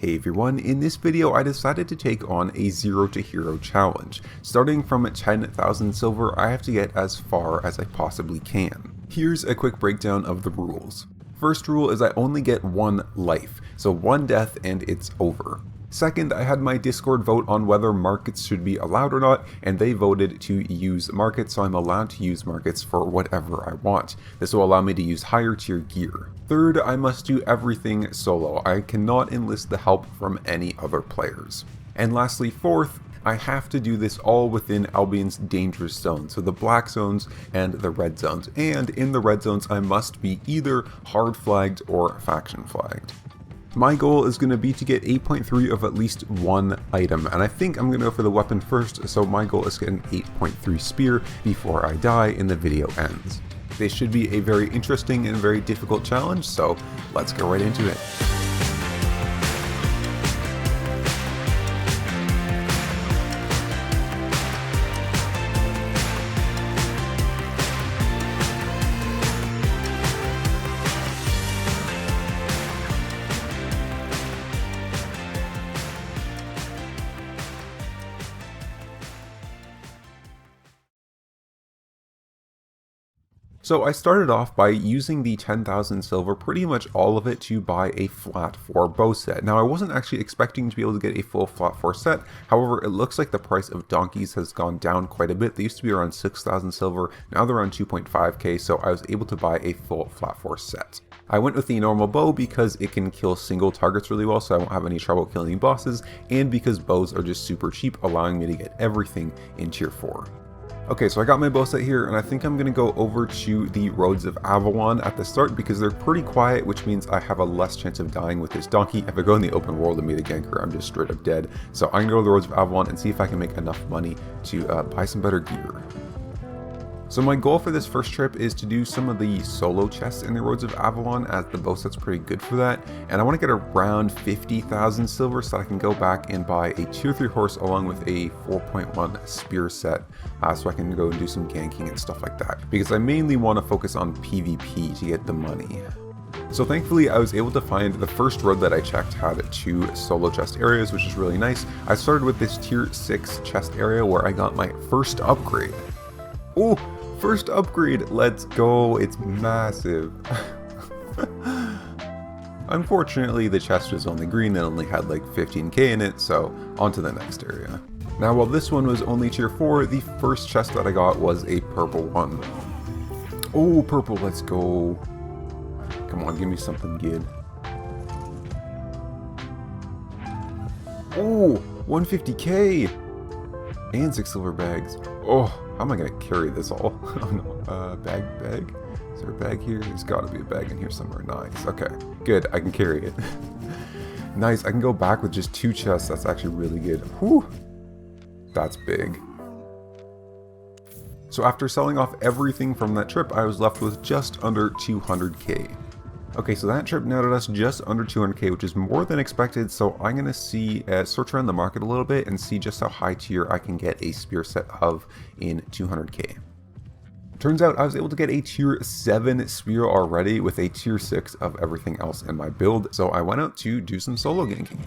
Hey everyone, in this video I decided to take on a 0 to hero challenge. Starting from 10,000 silver, I have to get as far as I possibly can. Here's a quick breakdown of the rules. First rule is I only get one life, so one death and it's over. Second, I had my Discord vote on whether markets should be allowed or not, and they voted to use markets, so I'm allowed to use markets for whatever I want. This will allow me to use higher tier gear. Third, I must do everything solo. I cannot enlist the help from any other players. And lastly, fourth, I have to do this all within Albion's dangerous zone, so the black zones and the red zones. And in the red zones, I must be either hard flagged or faction flagged. My goal is going to be to get 8.3 of at least one item, and I think I'm going to go for the weapon first, so my goal is to get an 8.3 spear before I die and the video ends. This should be a very interesting and very difficult challenge, so let's get right into it. So I started off by using the 10,000 silver, pretty much all of it, to buy a flat 4 bow set. Now I wasn't actually expecting to be able to get a full flat 4 set, however it looks like the price of donkeys has gone down quite a bit. They used to be around 6,000 silver, now they're around 2.5k, so I was able to buy a full flat 4 set. I went with the normal bow because it can kill single targets really well, so I won't have any trouble killing bosses, and because bows are just super cheap, allowing me to get everything in tier 4. Okay, so I got my bow set here, and I think I'm going to go over to the Roads of Avalon at the start because they're pretty quiet, which means I have a less chance of dying with this donkey. If I go in the open world and meet a ganker, I'm just straight up dead. So I'm going to go to the Roads of Avalon and see if I can make enough money to buy some better gear. So my goal for this first trip is to do some of the solo chests in the Roads of Avalon, as the bow set's pretty good for that, and I want to get around 50,000 silver so that I can go back and buy a tier 3 horse along with a 4.1 spear set, so I can go and do some ganking and stuff like that, because I mainly want to focus on PvP to get the money. So thankfully I was able to find the first road that I checked had 2 solo chest areas, which is really nice. I started with this tier 6 chest area where I got my first upgrade. Oh! First upgrade, let's go, it's massive. Unfortunately, the chest was only green and only had like 15k in it, so on to the next area. Now while this one was only tier 4, the first chest that I got was a purple one. Oh, purple, let's go. Come on, give me something good. Oh, 150k! And 6 silver bags. Oh, how am I gonna carry this all? Oh no, bag? Is there a bag here? There's gotta be a bag in here somewhere. Nice, okay. Good, I can carry it. Nice, I can go back with just 2 chests. That's actually really good. Whew, that's big. So after selling off everything from that trip, I was left with just under 200k. Okay, so that trip netted us just under 200k, which is more than expected, so I'm going to search around the market a little bit and see just how high tier I can get a spear set of in 200k. Turns out I was able to get a tier 7 spear already with a tier 6 of everything else in my build, so I went out to do some solo ganking.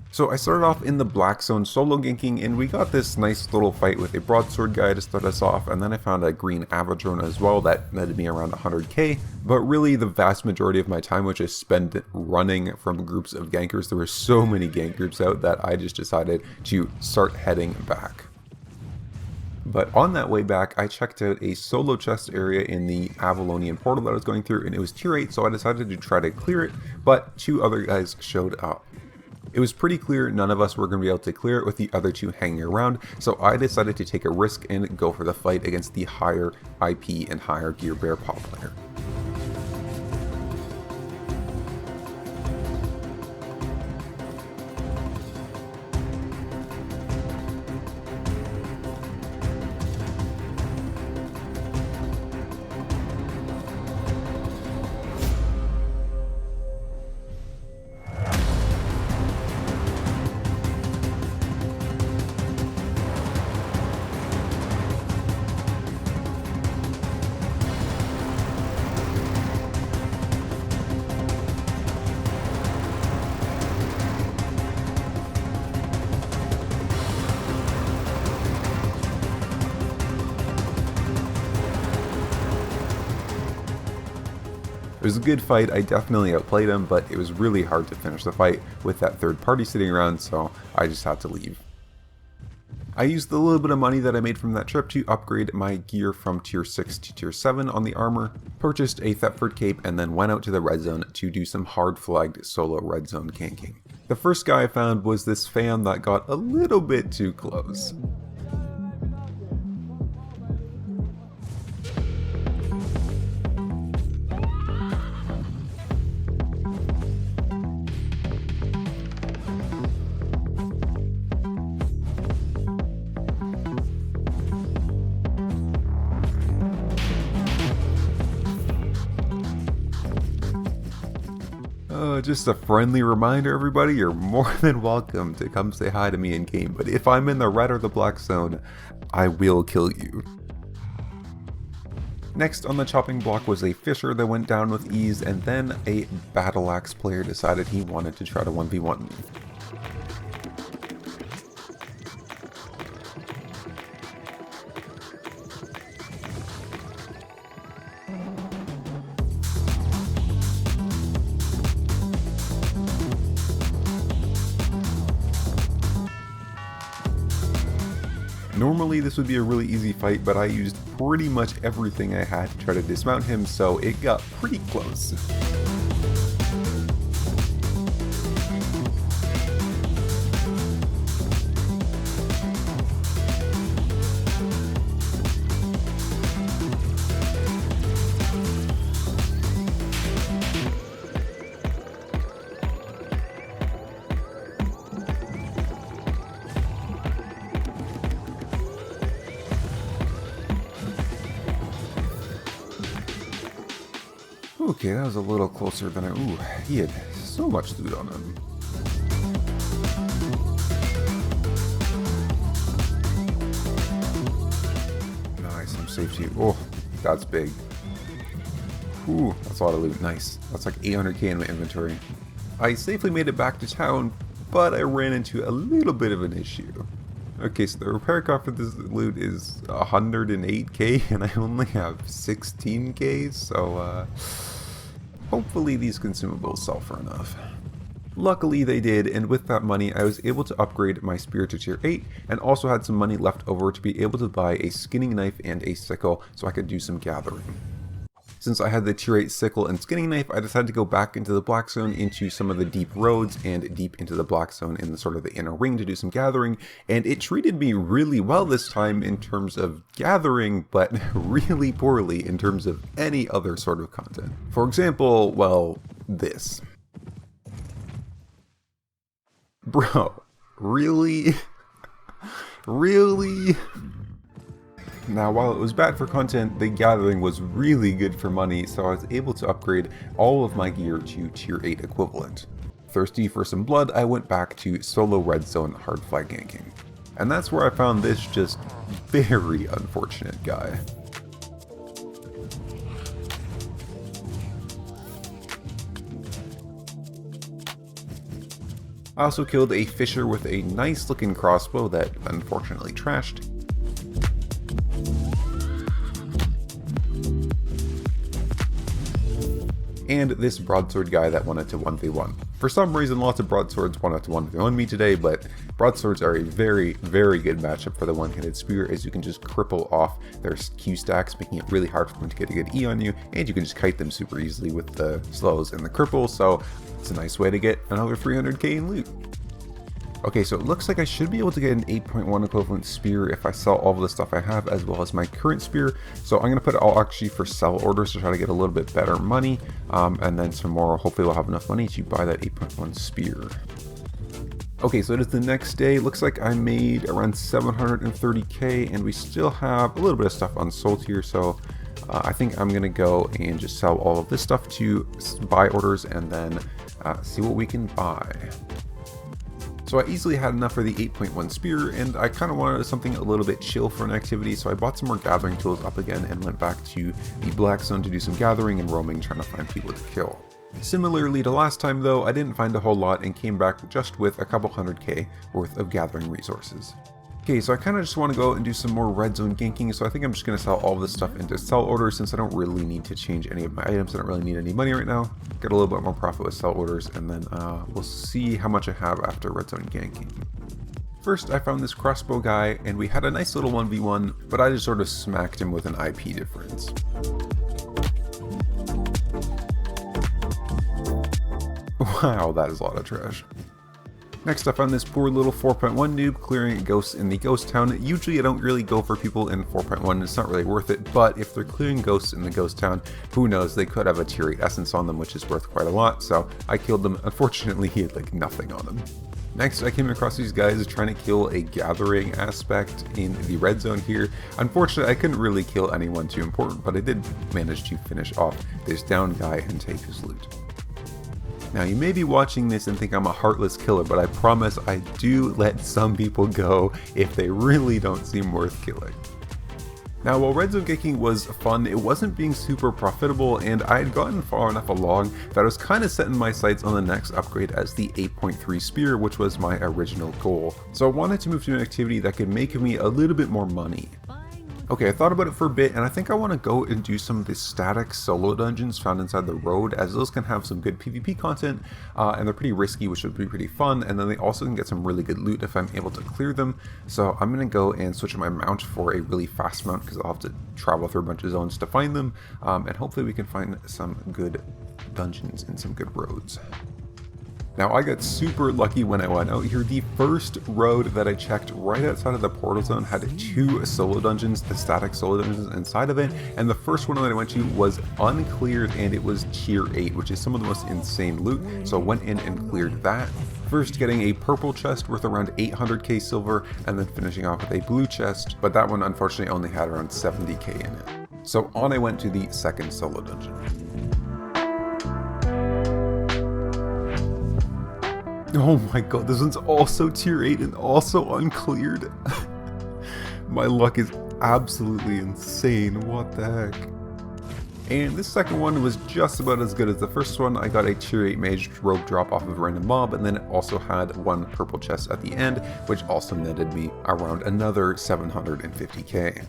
So I started off in the black zone solo ganking, and we got this nice little fight with a broadsword guy to start us off, and then I found a green avadrone as well that netted me around 100k, but really the vast majority of my time was just spent running from groups of gankers. There were so many gank groups out that I just decided to start heading back. But on that way back, I checked out a solo chest area in the Avalonian portal that I was going through, and it was tier 8, so I decided to try to clear it, but 2 other guys showed up. It was pretty clear none of us were going to be able to clear it with the other 2 hanging around, so I decided to take a risk and go for the fight against the higher IP and higher gear bear paw player. was a good fight, I definitely outplayed him, but it was really hard to finish the fight with that third party sitting around, so I just had to leave. I used the little bit of money that I made from that trip to upgrade my gear from tier 6 to tier 7 on the armor, purchased a Thetford cape, and then went out to the red zone to do some hard flagged solo red zone ganking. The first guy I found was this fan that got a little bit too close. Just a friendly reminder, everybody, you're more than welcome to come say hi to me in game, but if I'm in the red or the black zone, I will kill you. Next on the chopping block was a fisher that went down with ease, and then a battle axe player decided he wanted to try to 1v1 me. Normally this would be a really easy fight, but I used pretty much everything I had to try to dismount him, so it got pretty close. Okay, that was a little closer than I... Ooh, he had so much loot on him. Nice, I'm safe too. Oh, that's big. Ooh, that's a lot of loot. Nice. That's like 800k in my inventory. I safely made it back to town, but I ran into a little bit of an issue. Okay, so the repair cost for this loot is 108k, and I only have 16k, so hopefully these consumables sell for enough. Luckily they did, and with that money I was able to upgrade my spear to tier 8, and also had some money left over to be able to buy a skinning knife and a sickle so I could do some gathering. Since I had the tier 8 sickle and skinning knife, I decided to go back into the black zone into some of the deep roads and deep into the black zone in the sort of the inner ring to do some gathering, and it treated me really well this time in terms of gathering, but really poorly in terms of any other sort of content. For example, well, this. Bro, really? Really? Now, while it was bad for content, the gathering was really good for money, so I was able to upgrade all of my gear to tier 8 equivalent. Thirsty for some blood, I went back to solo red zone hard flag ganking. And that's where I found this just very unfortunate guy. I also killed a fisher with a nice looking crossbow that unfortunately trashed. And this broadsword guy that wanted to 1v1. For some reason, lots of broadswords wanted to 1v1 me today, but broadswords are a very, very good matchup for the one-handed spear, as you can just cripple off their Q stacks, making it really hard for them to get a good E on you, and you can just kite them super easily with the slows and the cripple, so it's a nice way to get another 300k in loot. Okay, so it looks like I should be able to get an 8.1 equivalent spear if I sell all of the stuff I have, as well as my current spear. So I'm going to put it all actually for sell orders to try to get a little bit better money. And then tomorrow, hopefully we'll have enough money to buy that 8.1 spear. Okay, so it is the next day. Looks like I made around 730k, and we still have a little bit of stuff unsold here. So I think I'm going to go and just sell all of this stuff to buy orders, and then see what we can buy. So I easily had enough for the 8.1 spear, and I kind of wanted something a little bit chill for an activity, so I bought some more gathering tools up again and went back to the black zone to do some gathering and roaming, trying to find people to kill. Similarly to last time though, I didn't find a whole lot and came back just with a couple 100k worth of gathering resources. Okay, so I kind of just want to go and do some more red zone ganking, so I think I'm just going to sell all of this stuff into sell orders since I don't really need to change any of my items. I don't really need any money right now. Get a little bit more profit with sell orders, and then we'll see how much I have after red zone ganking. First, I found this crossbow guy, and we had a nice little 1v1, but I just sort of smacked him with an IP difference. Wow, that is a lot of trash. Next, I found this poor little 4.1 noob clearing ghosts in the ghost town. Usually I don't really go for people in 4.1, it's not really worth it, but if they're clearing ghosts in the ghost town, who knows, they could have a tier 8 essence on them, which is worth quite a lot, so I killed them. Unfortunately, he had like nothing on him. Next, I came across these guys trying to kill a gathering aspect in the red zone here. Unfortunately, I couldn't really kill anyone too important, but I did manage to finish off this down guy and take his loot. Now, you may be watching this and think I'm a heartless killer, but I promise I do let some people go if they really don't seem worth killing. Now, while red zone ganking was fun, it wasn't being super profitable, and I had gotten far enough along that I was kind of setting my sights on the next upgrade as the 8.3 spear, which was my original goal. So I wanted to move to an activity that could make me a little bit more money. Okay, I thought about it for a bit, and I think I want to go and do some of the static solo dungeons found inside the road, as those can have some good PvP content, and they're pretty risky, which would be pretty fun, and then they also can get some really good loot if I'm able to clear them. So I'm going to go and switch my mount for a really fast mount, because I'll have to travel through a bunch of zones to find them, and hopefully we can find some good dungeons and some good roads. Now, I got super lucky when I went out here. The first road that I checked right outside of the portal zone had 2 solo dungeons, the static solo dungeons inside of it, and the first one that I went to was uncleared and it was tier 8, which is some of the most insane loot, so I went in and cleared that. First getting a purple chest worth around 800k silver, and then finishing off with a blue chest, but that one unfortunately only had around 70k in it. So on I went to the second solo dungeon. Oh my god, this one's also tier 8 and also uncleared. My luck is absolutely insane, what the heck. And this second one was just about as good as the first one. I got a tier 8 mage rogue drop off of a random mob, and then it also had 1 purple chest at the end, which also netted me around another 750k.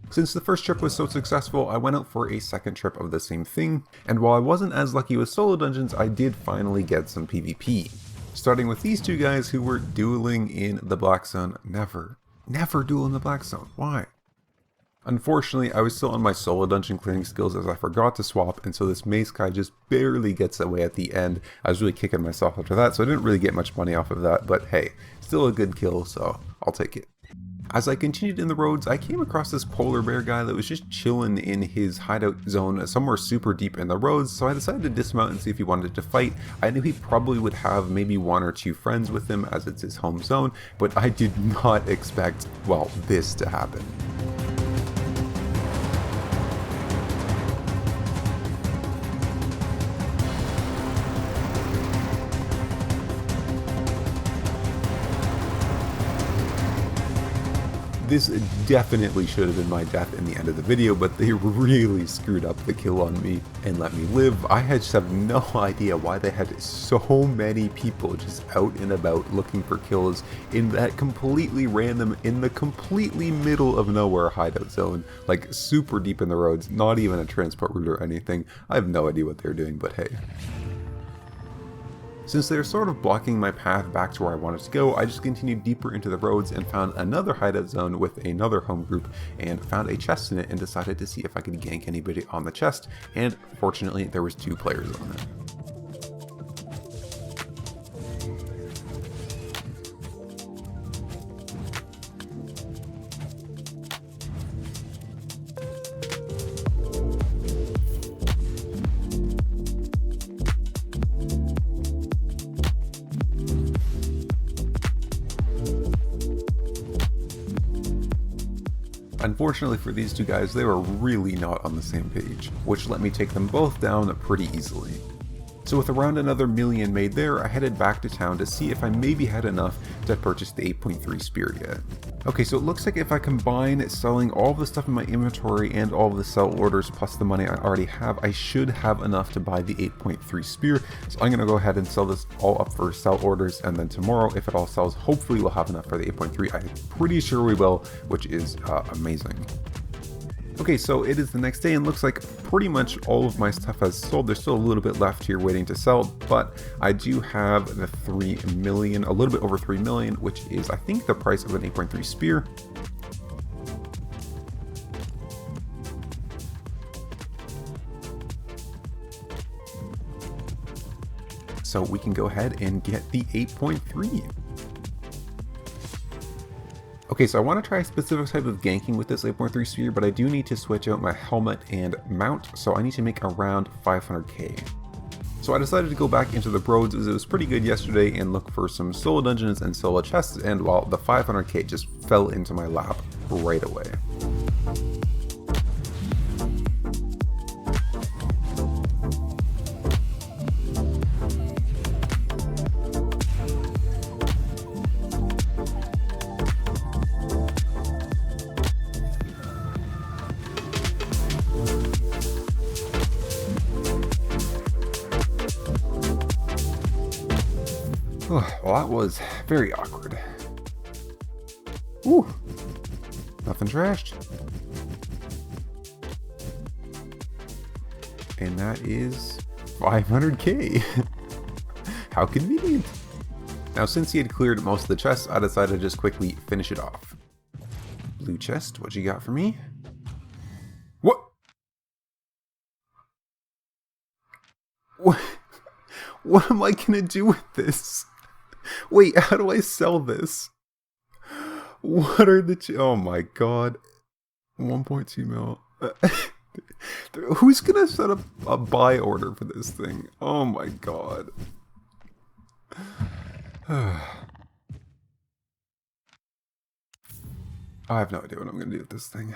Since the first trip was so successful, I went out for a second trip of the same thing, and while I wasn't as lucky with solo dungeons, I did finally get some PvP. Starting with these 2 guys who were dueling in the black zone. Never duel in the black zone. Why? Unfortunately, I was still on my solo dungeon clearing skills as I forgot to swap, and so this mace guy just barely gets away at the end. I was really kicking myself after that, so I didn't really get much money off of that, but hey, still a good kill, so I'll take it. As I continued in the roads, I came across this polar bear guy that was just chilling in his hideout zone somewhere super deep in the roads, so I decided to dismount and see if he wanted to fight. I knew he probably would have maybe 1 or 2 friends with him as it's his home zone, but I did not expect, well, this to happen. This definitely should have been my death in the end of the video, but they really screwed up the kill on me and let me live. I just have no idea why they had so many people just out and about looking for kills in that completely random, in the completely middle of nowhere hideout zone, like super deep in the roads, not even a transport route or anything. I have no idea what they're doing, but hey. Since they're sort of blocking my path back to where I wanted to go, I just continued deeper into the roads and found another hideout zone with another home group and found a chest in it and decided to see if I could gank anybody on the chest, and fortunately there was 2 players on it. Unfortunately for these 2 guys, they were really not on the same page, which let me take them both down pretty easily. So with around another million made there, I headed back to town to see if I maybe had enough to purchase the 8.3 spear yet. Okay, so it looks like if I combine selling all of the stuff in my inventory and all of the sell orders plus the money I already have, I should have enough to buy the 8.3 spear. So I'm going to go ahead and sell this all up for sell orders, and then tomorrow, if it all sells, hopefully we'll have enough for the 8.3. I'm pretty sure we will, which is amazing. Okay, so it is the next day and looks like pretty much all of my stuff has sold. There's still a little bit left here waiting to sell, but I do have the 3 million, a little bit over 3 million, which is I think the price of an 8.3 spear. So we can go ahead and get the 8.3. Okay, so I want to try a specific type of ganking with this 8.3 spear, but I do need to switch out my helmet and mount, so I need to make around 500k. So I decided to go back into the Broads as it was pretty good yesterday and look for some solo dungeons and solo chests, and well, the 500k just fell into my lap right away. Well, that was very awkward. Ooh, nothing trashed. And that is 500k. How convenient. Now, since he had cleared most of the chests, I decided to just quickly finish it off. Blue chest, what you got for me? What? What am I gonna do with this? Wait, how do I sell this? What are the... oh my god. 1.2 mil. Who's gonna set up a buy order for this thing? Oh my god. I have no idea what I'm gonna do with this thing.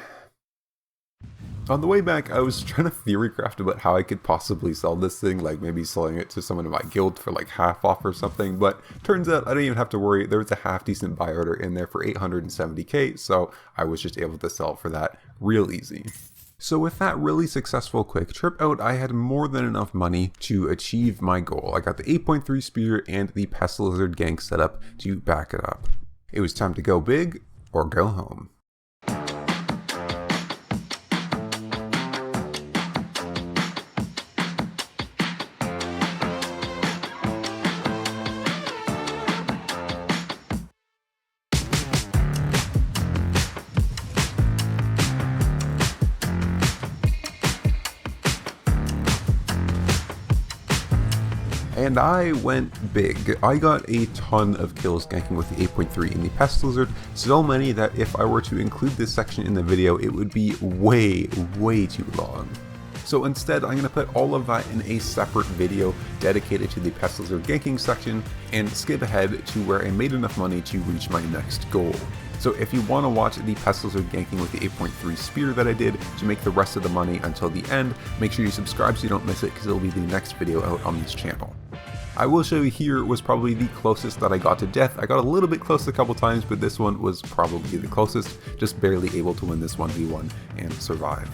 On the way back, I was trying to theory craft about how I could possibly sell this thing, like maybe selling it to someone in my guild for like half off or something, but turns out I don't even have to worry. There was a half decent buy order in there for 870k, so I was just able to sell for that real easy. So with that really successful quick trip out, I had more than enough money to achieve my goal. I got the 8.3 spear and the Pest Lizard gank set up to back it up. It was time to go big or go home. And I went big. I got a ton of kills ganking with the 8.3 in the Pest Lizard, so many that if I were to include this section in the video, it would be way too long. So instead, I'm going to put all of that in a separate video dedicated to the Pest Lizard ganking section and skip ahead to where I made enough money to reach my next goal. So if you want to watch the Pest Lizard ganking with the 8.3 spear that I did to make the rest of the money until the end, make sure you subscribe so you don't miss it because it'll be the next video out on this channel. I will show you here was probably the closest that I got to death. I got a little bit close a couple times, but this one was probably the closest, just barely able to win this 1v1 and survive.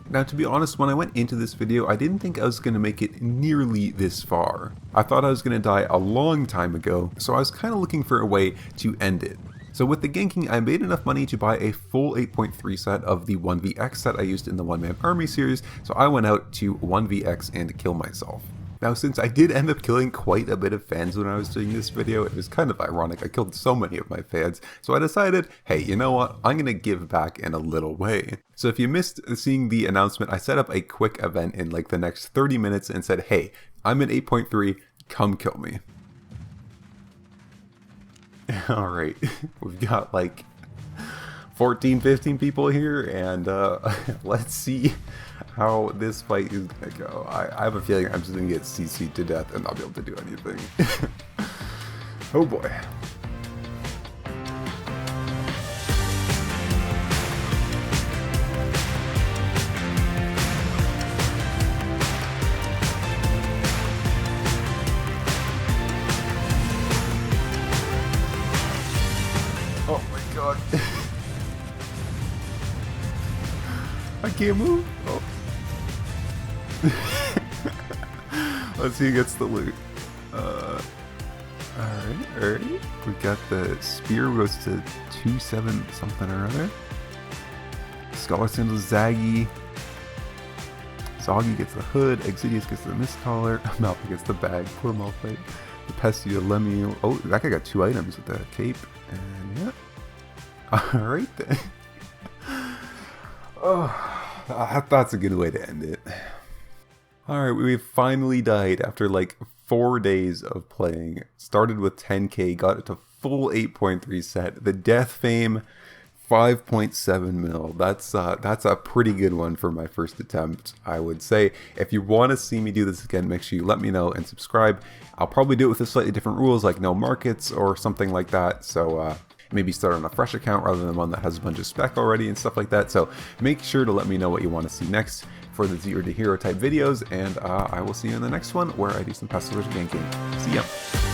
Now, to be honest, when I went into this video, I didn't think I was going to make it nearly this far. I thought I was going to die a long time ago, so I was kind of looking for a way to end it. So with the ganking, I made enough money to buy a full 8.3 set of the 1vx set I used in the One Man Army series, so I went out to 1vx and kill myself. Now, since I did end up killing quite a bit of fans when I was doing this video, it was kind of ironic. I killed so many of my fans, so I decided, hey, you know what? I'm going to give back in a little way. So if you missed seeing the announcement, I set up a quick event in like the next 30 minutes and said, hey, I'm at 8.3, come kill me. Alright, we've got like 14, 15 people here, and let's see how this fight is gonna go. I have a feeling I'm just gonna get CC'd to death and not be able to do anything. Oh boy. I can't move. Oh. Let's see who gets the loot. Alright. We got the spear goes to 2-7 something or other. Scholar Sandals Zaggy. Zoggy gets the hood. Exidius gets the mist collar. Malphite gets the bag. Poor Malphite. The Pesty, the Lemmy. Oh, that guy got 2 items with the cape. And yeah. Alright then. Oh, that's a good way to end it. Alright, we've finally died after like 4 days of playing. Started with 10k, got it to full 8.3 set. The Death Fame, 5.7 mil. That's a pretty good one for my first attempt, I would say. If you want to see me do this again, make sure you let me know and subscribe. I'll probably do it with a slightly different rules, like no markets or something like that. So maybe start on a fresh account rather than one that has a bunch of spec already and stuff like that. So make sure to let me know what you want to see next for the Zero to Hero type videos, and I will see you in the next one where I do some Pest or Ganking. See ya!